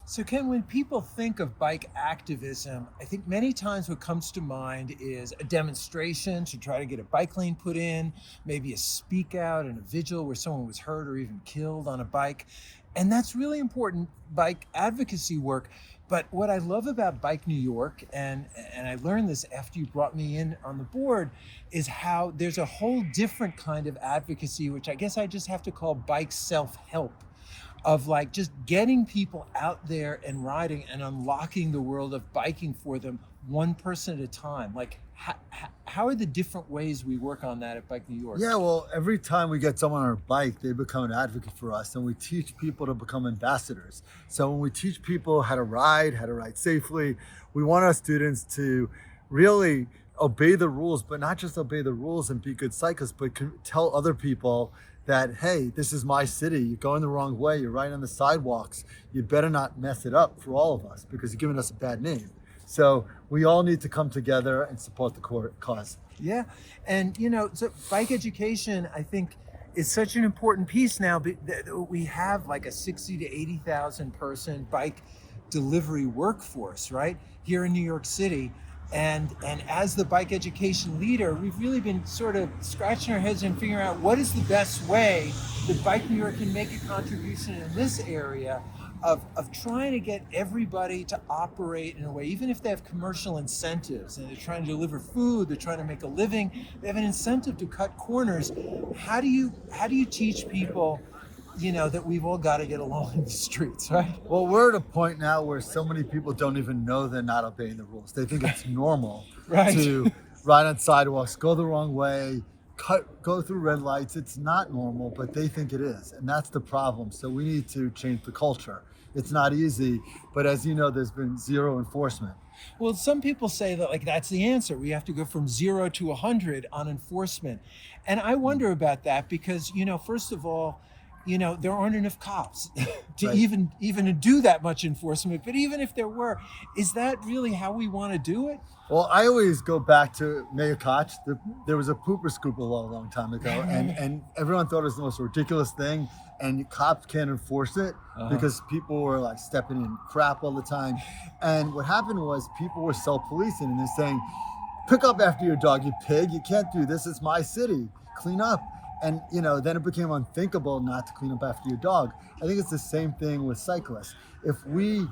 So Ken, when people think of bike activism, I think many times what comes to mind is a demonstration to try to get a bike lane put in, maybe a speak out and a vigil where someone was hurt or even killed on a bike. And that's really important bike advocacy work. But what I love about Bike New York, and I learned this after you brought me in on the board, is how there's a whole different kind of advocacy, which I guess I just have to call bike self-help, of like just getting people out there and riding and unlocking the world of biking for them one person at a time. Like how are the different ways we work on that at Bike New York? Yeah, well, every time we get someone on a bike, they become an advocate for us, and we teach people to become ambassadors. So when we teach people how to ride safely, we want our students to really obey the rules, but not just obey the rules and be good cyclists, but tell other people that, hey, this is my city. You're going the wrong way. You're riding on the sidewalks. You better not mess it up for all of us because you're giving us a bad name. So we all need to come together and support the cause. Yeah. And, so bike education, I think, is such an important piece now. We have like a 60 to 80,000 person bike delivery workforce, right, here in New York City. And as the bike education leader, we've really been sort of scratching our heads and figuring out what is the best way that Bike New York can make a contribution in this area of trying to get everybody to operate in a way, even if they have commercial incentives and they're trying to deliver food, they're trying to make a living, they have an incentive to cut corners. How do you teach people, that we've all got to get along in the streets, right? Well, we're at a point now where so many people don't even know they're not obeying the rules. They think it's normal Right. to ride on sidewalks, go the wrong way, go through red lights. It's not normal, but they think it is. And that's the problem. So we need to change the culture. It's not easy, but as you know, there's been zero enforcement. Well, some people say that like that's the answer. We have to go from 0 to 100 on enforcement. And I wonder about that because, first of all, there aren't enough cops to Right. even do that much enforcement. But even if there were, is that really how we want to do it? Well, I always go back to Mayor Koch. There was a pooper scoop a long time ago, and everyone thought it was the most ridiculous thing. And cops can't enforce it because people were like stepping in crap all the time. And what happened was people were self-policing and they're saying, pick up after your dog, you pig. You can't do this. It's my city. Clean up. And then it became unthinkable not to clean up after your dog. I think it's the same thing with cyclists. If we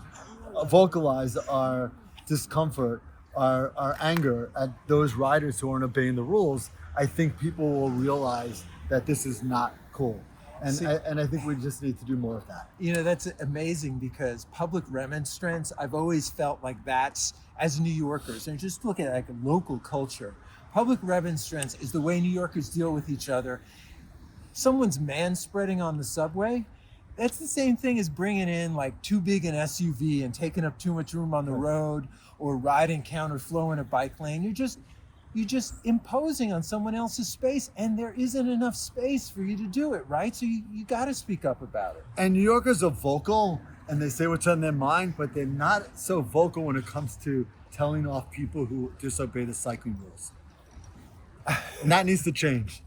vocalize our discomfort, our anger at those riders who aren't obeying the rules, I think people will realize that this is not cool. And I think we just need to do more of that. That's amazing because public remonstrance, I've always felt like that's, as New Yorkers, and just look at like local culture, public remonstrance is the way New Yorkers deal with each other. Someone's manspreading on the subway, that's the same thing as bringing in like too big an SUV and taking up too much room on the road or riding counterflow in a bike lane. You're just imposing on someone else's space, and there isn't enough space for you to do it, right? So you got to speak up about it. And New Yorkers are vocal and they say what's on their mind, but they're not so vocal when it comes to telling off people who disobey the cycling rules. And that needs to change.